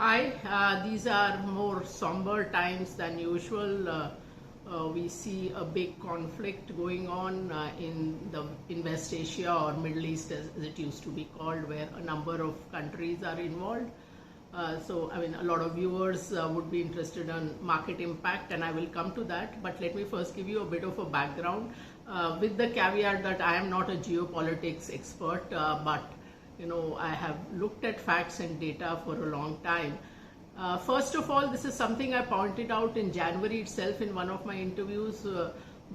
Hi, these are more somber times than usual. We see a big conflict going on in West Asia or Middle East, as it used to be called, where a number of countries are involved. A lot of viewers would be interested in market impact, and I will come to that. But let me first give you a bit of a background, with the caveat that I am not a geopolitics expert, but I have looked at facts and data for a long time. First of all, this is something I pointed out in January itself in one of my interviews,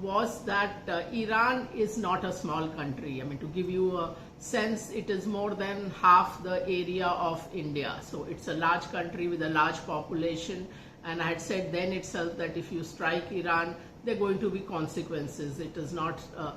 was that Iran is not a small country. To give you a sense, it is more than half the area of India. So it's a large country with a large population. And I had said then itself that if you strike Iran, there are going to be consequences. It is not a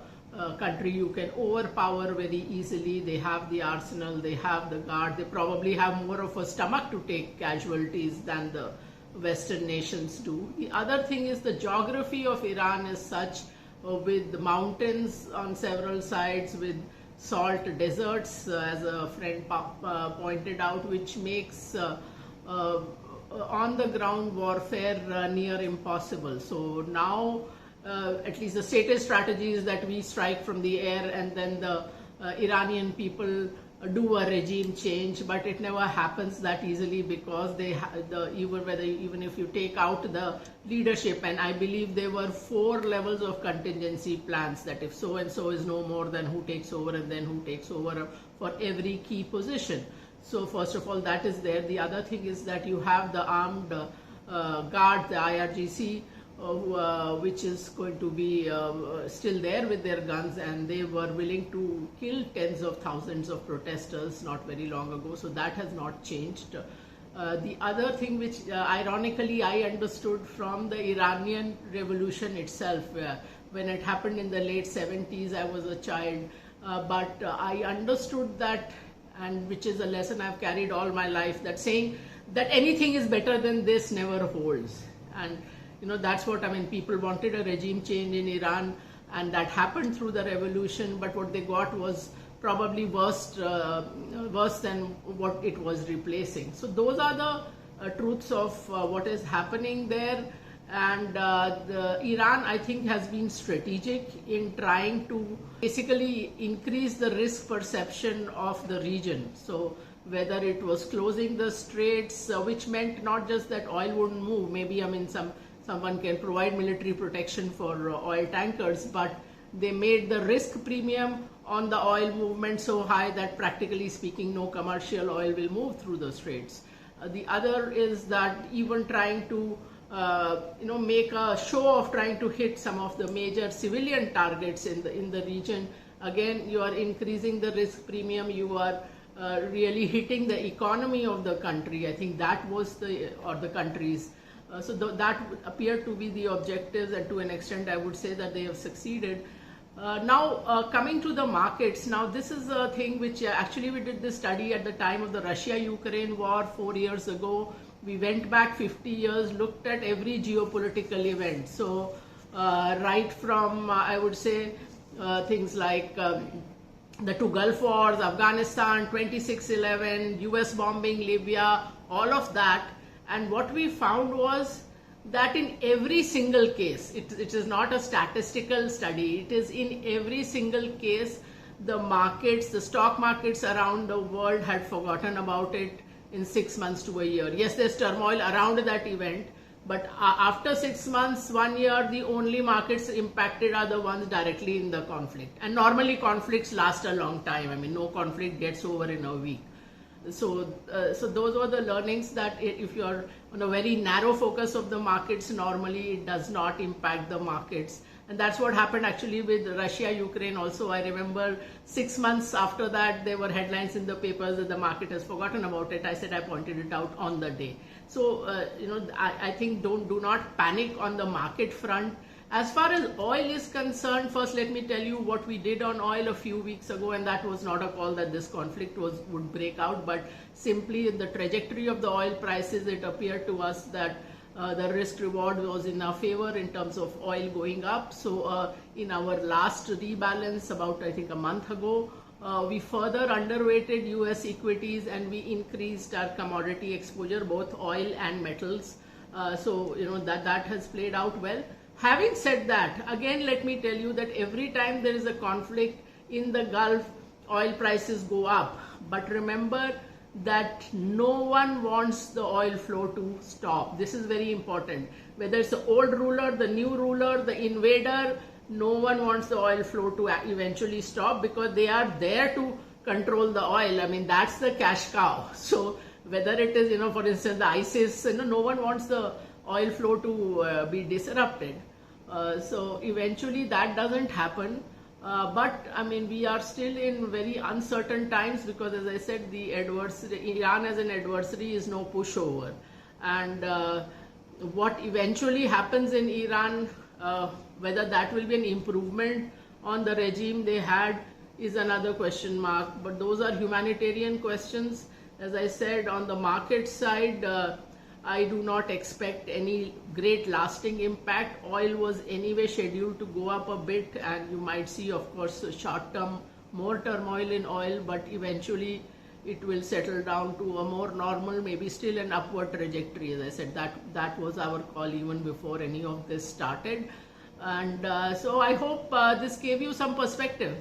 country you can overpower very easily. They have the arsenal, they have the guard, they probably have more of a stomach to take casualties than the Western nations do. The other thing is the geography of Iran is such, with the mountains on several sides, with salt deserts, as a friend pointed out, which makes on the ground warfare near impossible. So now at least the stated strategy is that we strike from the air and then the Iranian people do a regime change, but it never happens that easily because even if you take out the leadership, and I believe there were 4 levels of contingency plans, that if so and so is no more, then who takes over, and then who takes over for every key position. So first of all, that is there. The other thing is that you have the armed guard, the IRGC, which is going to be still there with their guns, and they were willing to kill tens of thousands of protesters not very long ago. So that has not changed. The other thing which ironically I understood from the Iranian revolution itself, when it happened in the late 70s, I was a child, but I understood that, and which is a lesson I've carried all my life, that saying that anything is better than this never holds. And that's what people wanted a regime change in Iran, and that happened through the revolution, but what they got was probably worse than what it was replacing. So those are the truths of what is happening there. And Iran, I think, has been strategic in trying to basically increase the risk perception of the region. So whether it was closing the straits, which meant not just that oil wouldn't move, maybe someone can provide military protection for oil tankers, but they made the risk premium on the oil movement so high that practically speaking no commercial oil will move through the straits. The other is that even trying to make a show of trying to hit some of the major civilian targets in the region. Again, you are increasing the risk premium, you are really hitting the economy of the country. I think that was the countries. So that appeared to be the objectives, and to an extent I would say that they have succeeded. Now coming to the markets, now this is a thing which actually we did this study at the time of the Russia-Ukraine war 4 years ago. We went back 50 years, looked at every geopolitical event. So right from I would say things like the 2 Gulf Wars, Afghanistan, 26/11, US bombing Libya, all of that. And what we found was that in every single case, it is not a statistical study, it is in every single case, the markets, the stock markets around the world had forgotten about it in 6 months to a year. Yes, there's turmoil around that event, but after 6 months, 1 year, the only markets impacted are the ones directly in the conflict. And normally conflicts last a long time. No conflict gets over in a week. So those were the learnings, that if you're on a very narrow focus of the markets, normally it does not impact the markets. And that's what happened actually with Russia-Ukraine also. I remember 6 months after that, there were headlines in the papers that the market has forgotten about it. I said I pointed it out on the day. So, I think do not panic on the market front. As far as oil is concerned, first let me tell you what we did on oil a few weeks ago, and that was not a call that this conflict would break out, but simply in the trajectory of the oil prices, it appeared to us that the risk reward was in our favor in terms of oil going up. So in our last rebalance about I think a month ago, We further underweighted US equities and we increased our commodity exposure, both oil and metals. So that has played out well. Having said that, again let me tell you that every time there is a conflict in the Gulf, oil prices go up. But remember that no one wants the oil flow to stop. This is very important. Whether it's the old ruler, the new ruler, the invader, no one wants the oil flow to eventually stop, because they are there to control the oil. I mean, that's the cash cow. So whether it is, for instance, the ISIS, no one wants the oil flow to be disrupted. So eventually that doesn't happen. But I mean, we are still in very uncertain times, because as I said, the adversary, Iran as an adversary, is no pushover. And what eventually happens in Iran, whether that will be an improvement on the regime they had, is another question mark. But those are humanitarian questions. As I said, on the market side, I do not expect any great lasting impact. Oil was anyway scheduled to go up a bit, and you might see, of course, short term more turmoil in oil, but eventually it will settle down to a more normal, maybe still an upward trajectory. As I said, that was our call even before any of this started. And so I hope this gave you some perspective.